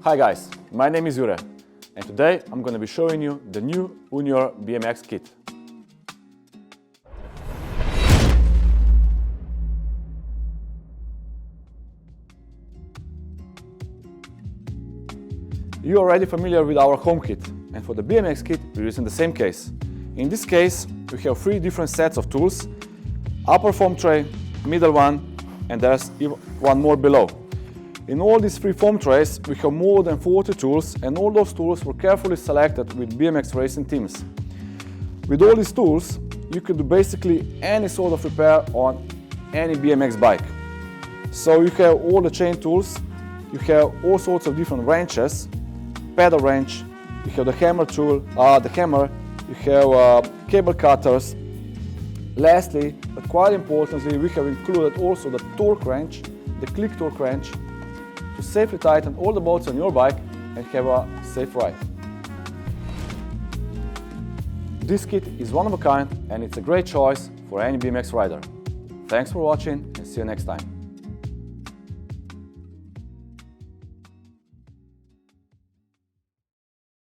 Hi guys, my name is Jure, and today I'm going to be showing you the new Unior BMX Kit. You are already familiar with our home kit, and for the BMX kit we're using the same case. In this case we have 3 different sets of tools: upper foam tray, middle one, and there's one more below. In all these 3 foam trays we have more than 40 tools, and all those tools were carefully selected with BMX racing teams. With all these tools you could do basically any sort of repair on any BMX bike. So you have all the chain tools, you have all sorts of different wrenches, pedal wrench, you have the hammer tool, you have cable cutters. Lastly, but quite importantly, we have included also the torque wrench, the click torque wrench, to safely tighten all the bolts on your bike and have a safe ride. This kit is one of a kind and it's a great choice for any BMX rider. Thanks for watching and see you next time.